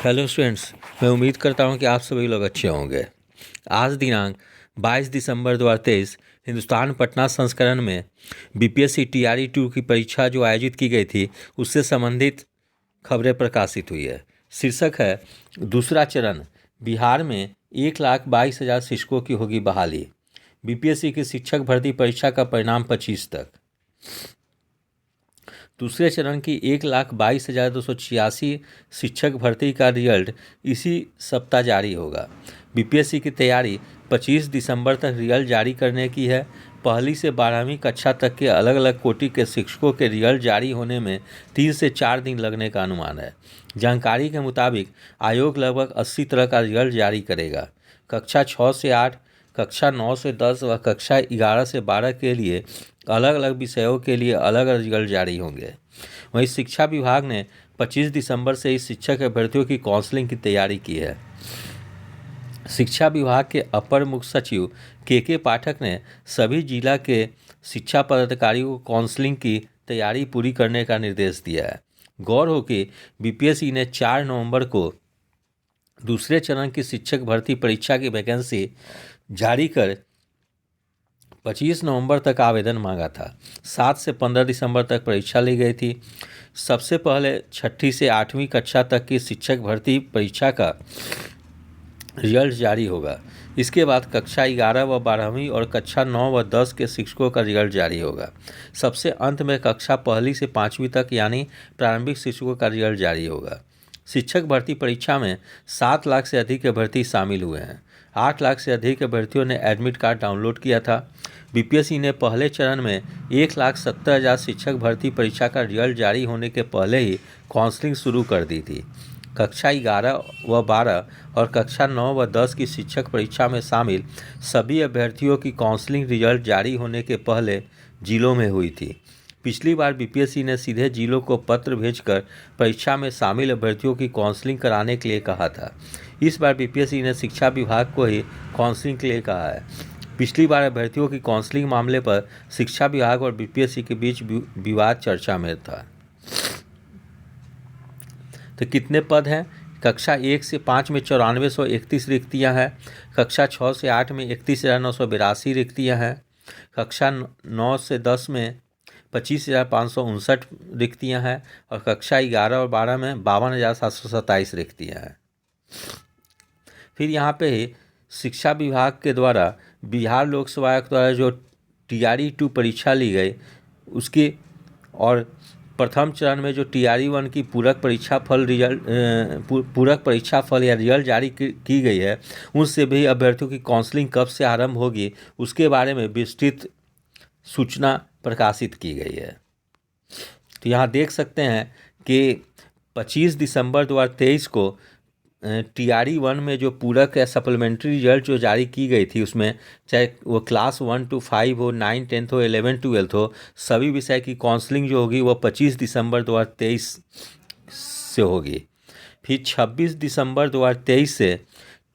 Hello students, मैं उम्मीद करता हूं कि आप सभी लोग अच्छे होंगे। आज दिनांक 22 दिसंबर 2023 हिंदुस्तान पटना संस्करण में बीपीएससी टीआरई 2 की परीक्षा जो आयोजित की गई थी उससे संबंधित खबरें प्रकाशित हुई है। शीर्षक है दूसरा चरण, बिहार में 1,22,000 शिक्षकों की होगी बहाली। बीपीएससी की शिक्षक भर्ती परीक्षा का परिणाम 25 तक। दूसरे चरण की 1,22,286 शिक्षक भर्ती का रिजल्ट इसी सप्ताह जारी होगा। बीपीएससी की तैयारी 25 दिसंबर तक रिजल्ट जारी करने की है। पहली से 12वीं कक्षा तक के अलग अलग कोटि के शिक्षकों के रिजल्ट जारी होने में 3 से 4 दिन लगने का अनुमान है। जानकारी के मुताबिक आयोग लगभग 80 तरह का रिजल्ट जारी करेगा। कक्षा 6 से 8, कक्षा 9 से 10 व कक्षा 11 से 12 के लिए अलग अलग विषयों के लिए अलग अलग रिजल्ट जारी होंगे। वहीं शिक्षा विभाग ने 25 दिसंबर से इस शिक्षक अभ्यर्थियों की काउंसलिंग की तैयारी की है। शिक्षा विभाग के अपर मुख्य सचिव के पाठक ने सभी जिला के शिक्षा पदाधिकारियों को काउंसलिंग की तैयारी पूरी करने का निर्देश दिया है। गौर हो कि बीपीएससी ने 4 नवंबर को दूसरे चरण की शिक्षक भर्ती परीक्षा की वैकेंसी जारी कर 25 नवंबर तक आवेदन मांगा था। 7 से 15 दिसंबर तक परीक्षा ली गई थी। सबसे पहले 6ठी से 8वीं कक्षा तक की शिक्षक भर्ती परीक्षा का रिजल्ट जारी होगा। इसके बाद कक्षा 11 व 12वीं और कक्षा 9 व 10 के शिक्षकों का रिजल्ट जारी होगा। सबसे अंत में कक्षा 1 से 5वीं तक यानी प्रारंभिक शिक्षकों का रिजल्ट जारी होगा। शिक्षक भर्ती परीक्षा में 7 लाख से अधिक अभ्यर्थी शामिल हुए हैं। 8 लाख से अधिक अभ्यर्थियों ने एडमिट कार्ड डाउनलोड किया था। बीपीएससी ने पहले चरण में 1,70,000 शिक्षक भर्ती परीक्षा का रिजल्ट जारी होने के पहले ही काउंसलिंग शुरू कर दी थी। कक्षा 11 व 12 और कक्षा 9 व 10 की शिक्षक परीक्षा में शामिल सभी अभ्यर्थियों की काउंसलिंग रिजल्ट जारी होने के पहले जिलों में हुई थी। पिछली बार बीपीएससी ने सीधे जिलों को पत्र भेजकर परीक्षा में शामिल अभ्यर्थियों की काउंसलिंग कराने के लिए कहा था। इस बार बीपीएससी ने शिक्षा विभाग को ही काउंसलिंग के लिए कहा है। पिछली बार अभ्यर्थियों की काउंसलिंग मामले पर शिक्षा विभाग और बीपीएससी के बीच विवाद चर्चा में था। तो कितने पद हैं? कक्षा 1 से 5 में 9431 रिक्तियां हैं। कक्षा 6 से 8 में 31,982 रिक्तियां हैं। कक्षा 9 से 10 में 25,559 रिक्तियां हैं और कक्षा 11 और 12 में 52,727 रिक्तियां हैं। फिर यहाँ पे ही शिक्षा विभाग के द्वारा बिहार लोक सेवा आयोग द्वारा जो टीआरई 2 परीक्षा ली गई उसकी और प्रथम चरण में जो टीआरई 1 की पूरक परीक्षा फल या रिजल्ट जारी की गई है उनसे भी अभ्यर्थियों की काउंसलिंग कब से आरंभ होगी उसके बारे में विस्तृत सूचना प्रकाशित की गई है। तो यहाँ देख सकते हैं कि 25 दिसंबर 2023 को टीआरई 1 में जो पूरक या सप्लीमेंट्री रिजल्ट जो जारी की गई थी उसमें चाहे वो क्लास 1 to 5 हो, 9, 10 हो, 11, 12 हो, सभी विषय की काउंसलिंग जो होगी वो 25 दिसंबर 2023 से होगी। फिर 26 दिसंबर 2023 से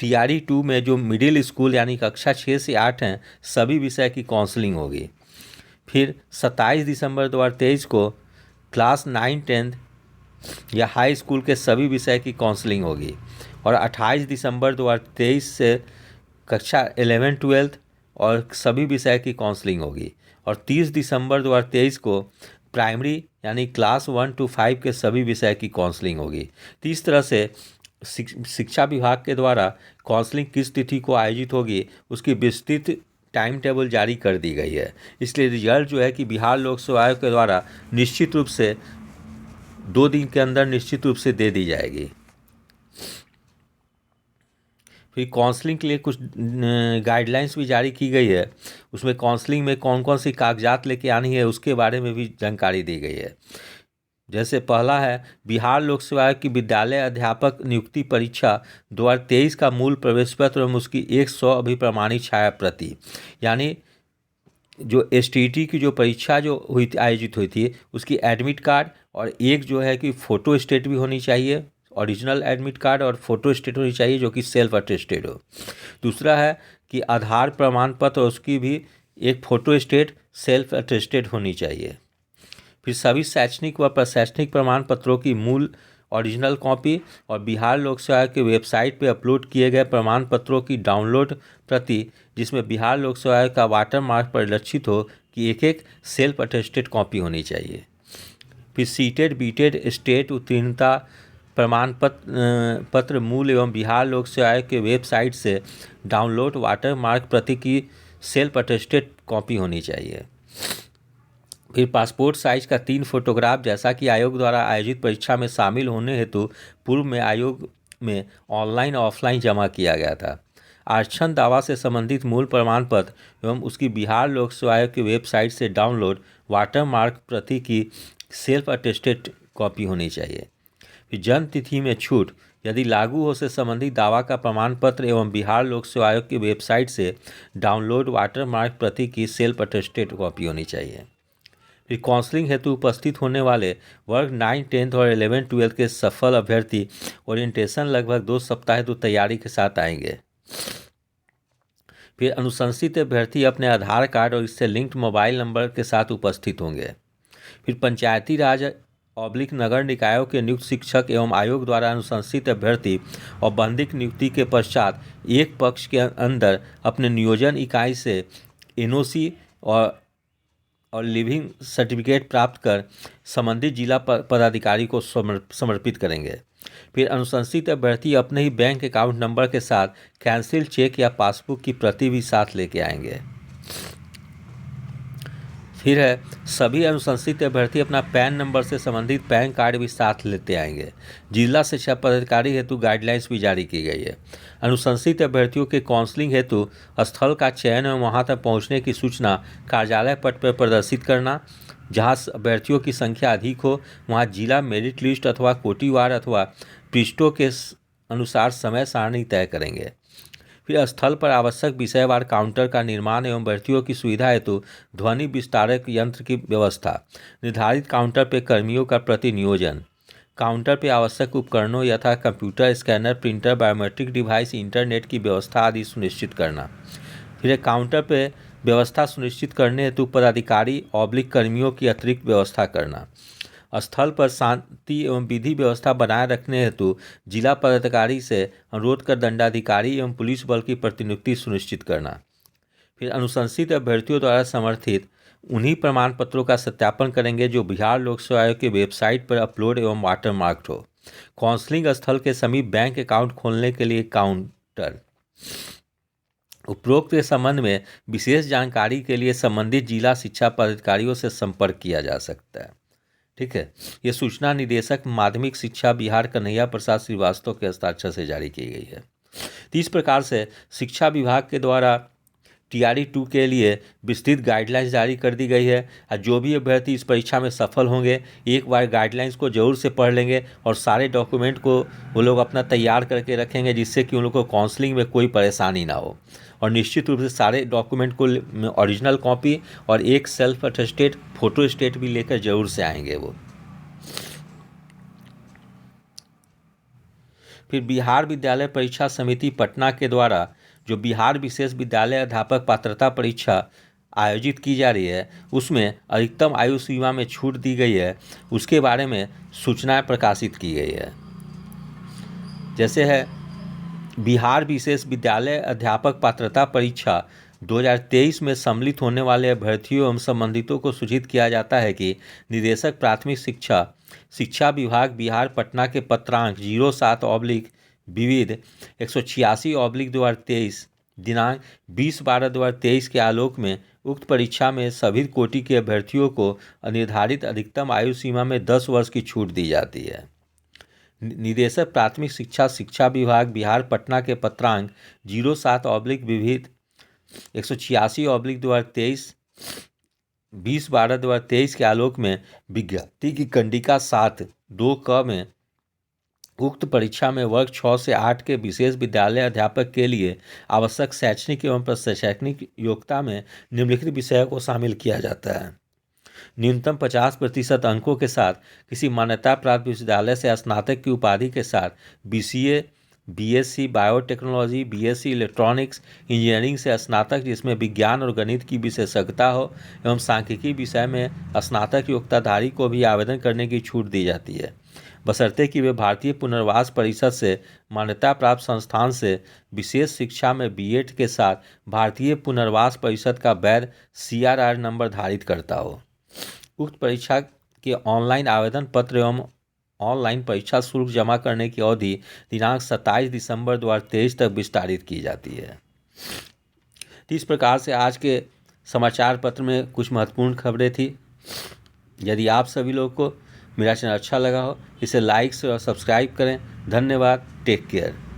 टीआरई 2 में जो मिडिल स्कूल यानी कक्षा 6 से 8 हैं सभी विषय की काउंसलिंग होगी। फिर 27 दिसंबर 2023 को क्लास 9, 10 या हाई स्कूल के सभी विषय की काउंसलिंग होगी और 28 दिसंबर 2023 से कक्षा 11, 12 और सभी विषय की काउंसलिंग होगी और 30 दिसंबर 2023 को प्राइमरी यानी क्लास 1 to 5 के सभी विषय की काउंसलिंग होगी। तो इस तरह से शिक्षा विभाग के द्वारा काउंसलिंग किस तिथि को आयोजित होगी उसकी विस्तृत टाइम टेबल जारी कर दी गई है। इसलिए रिजल्ट जो है कि बिहार लोक सेवा आयोग के द्वारा निश्चित रूप से 2 दिन के अंदर निश्चित रूप से दे दी जाएगी। फिर काउंसलिंग के लिए कुछ गाइडलाइंस भी जारी की गई है। उसमें काउंसलिंग में कौन कौन सी कागजात लेके आनी है उसके बारे में भी जानकारी दी गई है। जैसे पहला है बिहार लोक सेवा आयोग की विद्यालय अध्यापक नियुक्ति परीक्षा 2023 का मूल प्रवेश पत्र एवं उसकी 100 अभिप्रमाणित छाया प्रति, यानी जो एसटीईटी की जो परीक्षा जो आयोजित हुई थी उसकी एडमिट कार्ड और एक जो है कि फ़ोटो स्टेट भी होनी चाहिए, ओरिजिनल एडमिट कार्ड और फोटो स्टेट होनी चाहिए जो कि सेल्फ अटेस्टेड हो। दूसरा है कि आधार प्रमाण पत्र उसकी भी एक फ़ोटो स्टेट सेल्फ अटेस्टेड होनी चाहिए। फिर सभी शैक्षणिक व प्रशैक्षणिक प्रमाण पत्रों की मूल ओरिजिनल कॉपी और बिहार लोक सेवा आयोग की वेबसाइट पर अपलोड किए गए प्रमाण पत्रों की डाउनलोड प्रति, जिसमें बिहार लोक सेवा आयोग का वाटरमार्क परिलक्षित हो कि एक सेल्फ अटेस्टेड कॉपी होनी चाहिए। फिर सीटेड बीटेड स्टेट उत्तीर्णता प्रमाण पत्र मूल एवं बिहार लोक सेवा आयोग के वेबसाइट से डाउनलोड वाटरमार्क प्रति की सेल्फ अटेस्टेड कॉपी होनी चाहिए। फिर पासपोर्ट साइज का 3 फोटोग्राफ, जैसा कि आयोग द्वारा आयोजित परीक्षा में शामिल होने हेतु पूर्व में आयोग में ऑनलाइन ऑफलाइन जमा किया गया था। आरक्षण दावा से संबंधित मूल प्रमाण पत्र एवं उसकी बिहार लोक सेवा आयोग की वेबसाइट से डाउनलोड वाटरमार्क प्रति की सेल्फ अटेस्टेड कॉपी होनी चाहिए। फिर जन्म तिथि में छूट यदि लागू हो से संबंधित दावा का प्रमाण पत्र एवं बिहार लोक सेवा आयोग की वेबसाइट से डाउनलोड वाटरमार्क प्रति की सेल्फ अटेस्टेड कॉपी होनी चाहिए। फिर काउंसलिंग हेतु उपस्थित होने वाले वर्ग 9, 10 और 11, 12 के सफल अभ्यर्थी ओरिएंटेशन लगभग 2 सप्ताह हेतु तैयारी के साथ आएंगे। फिर अनुशंसित अभ्यर्थी अपने आधार कार्ड और इससे लिंक्ड मोबाइल नंबर के साथ उपस्थित होंगे। फिर पंचायती राज नगर निकायों के नियुक्त शिक्षक एवं आयोग द्वारा अनुशंसित अभ्यर्थी औपबंधिक नियुक्ति के पश्चात एक पक्ष के अंदर अपने नियोजन इकाई से एनओसी और लिविंग सर्टिफिकेट प्राप्त कर संबंधित जिला पदाधिकारी को समर्पित करेंगे। फिर अनुशंसित अभ्यर्थी अपने ही बैंक अकाउंट नंबर के साथ कैंसिल चेक या पासबुक की प्रति भी साथ लेके आएंगे। फिर है सभी अनुशंसित अभ्यर्थी अपना पैन नंबर से संबंधित पैन कार्ड भी साथ लेते आएंगे। जिला शिक्षा पदाधिकारी हेतु गाइडलाइंस भी जारी की गई है। अनुशंसित अभ्यर्थियों के काउंसलिंग हेतु स्थल का चयन एवं वहां तक पहुंचने की सूचना कार्यालय पट पर प्रदर्शित करना। जहां अभ्यर्थियों की संख्या अधिक हो वहां जिला मेरिट लिस्ट अथवा कोटिवार अथवा पृष्ठों के अनुसार समय सारणी तय करेंगे। फिर स्थल पर आवश्यक विषयवार काउंटर का निर्माण एवं अभ्यर्थियों की सुविधा हेतु ध्वनि विस्तारक यंत्र की व्यवस्था, निर्धारित काउंटर पर कर्मियों का प्रतिनियोजन, काउंटर पर आवश्यक उपकरणों यथा computer, scanner, printer, biometric device, internet की व्यवस्था आदि सुनिश्चित करना। फिर काउंटर पर व्यवस्था सुनिश्चित करने हेतु पदाधिकारी कर्मियों की अतिरिक्त व्यवस्था करना। स्थल पर शांति एवं विधि व्यवस्था बनाए रखने हेतु जिला पदाधिकारी से अनुरोध कर दंडाधिकारी एवं पुलिस बल की प्रतिनियुक्ति सुनिश्चित करना। फिर अनुशंसित अभ्यर्थियों द्वारा समर्थित उन्हीं प्रमाण पत्रों का सत्यापन करेंगे जो बिहार लोक सेवा आयोग की वेबसाइट पर अपलोड एवं वाटरमार्क्ड हो। काउंसलिंग स्थल के समीप बैंक अकाउंट खोलने के लिए काउंटर। उपरोक्त के संबंध में विशेष जानकारी के लिए संबंधित जिला शिक्षा पदाधिकारियों से संपर्क किया जा सकता है। ठीक है, ये सूचना निदेशक माध्यमिक शिक्षा बिहार कन्हैया प्रसाद श्रीवास्तव के हस्ताक्षर से जारी की गई है। तो इस प्रकार से शिक्षा विभाग के द्वारा TRE 2 के लिए विस्तृत गाइडलाइंस जारी कर दी गई है। और जो भी अभ्यर्थी इस परीक्षा में सफल होंगे एक बार गाइडलाइंस को जरूर से पढ़ लेंगे और सारे डॉक्यूमेंट को वो लोग अपना तैयार करके रखेंगे, जिससे कि उन लोग को काउंसलिंग में कोई परेशानी ना हो। और निश्चित रूप से सारे डॉक्यूमेंट को ओरिजिनल कॉपी और एक सेल्फ अटेस्टेड फोटो स्टेट भी लेकर जरूर से आएंगे वो। फिर बिहार विद्यालय परीक्षा समिति पटना के द्वारा जो बिहार विशेष विद्यालय अध्यापक पात्रता परीक्षा आयोजित की जा रही है उसमें अधिकतम आयु सीमा में छूट दी गई है, उसके बारे में सूचनाएं प्रकाशित की गई है। जैसे है बिहार विशेष विद्यालय अध्यापक पात्रता परीक्षा 2023 में सम्मिलित होने वाले अभ्यर्थियों एवं संबंधितों को सूचित किया जाता है कि निदेशक प्राथमिक शिक्षा विभाग बिहार पटना के पत्रांक 07/विविध 186/2023 दिनांक 20/12/2023 के आलोक में उक्त परीक्षा में सभी कोटि के अभ्यर्थियों को निर्धारित अधिकतम आयु सीमा में 10 वर्ष की छूट दी जाती है। निदेशक प्राथमिक शिक्षा विभाग बिहार पटना के पत्रांक 07/विविध 186/2023 20/12/2023 के आलोक में विज्ञप्ति की कंडिका 7(2) क में उक्त परीक्षा में वर्ग 6 से 8 के विशेष विद्यालय अध्यापक के लिए आवश्यक शैक्षणिक एवं प्रशैक्षणिक योग्यता में निम्नलिखित विषयों को शामिल किया जाता है। न्यूनतम 50% अंकों के साथ किसी मान्यता प्राप्त विश्वविद्यालय से स्नातक की उपाधि के साथ BCA, BSc biotechnology, BSc electronics engineering से स्नातक जिसमें विज्ञान और गणित की विशेषज्ञता हो एवं सांख्यिकी विषय में स्नातक योग्यताधारी को भी आवेदन करने की छूट दी जाती है। बशर्ते कि वे भारतीय पुनर्वास परिषद से मान्यता प्राप्त संस्थान से विशेष शिक्षा में बीएड के साथ भारतीय पुनर्वास परिषद का वैध CRR नंबर धारित करता हो। उक्त परीक्षा के ऑनलाइन आवेदन पत्र एवं ऑनलाइन परीक्षा शुल्क जमा करने की अवधि दिनांक 27 दिसंबर 2023 तक विस्तारित की जाती है। तो इस प्रकार से आज के समाचार पत्र में कुछ महत्वपूर्ण खबरें थी। यदि आप सभी लोगों को मेरा चैनल अच्छा लगा हो, इसे लाइक और सब्सक्राइब करें। धन्यवाद। Take care.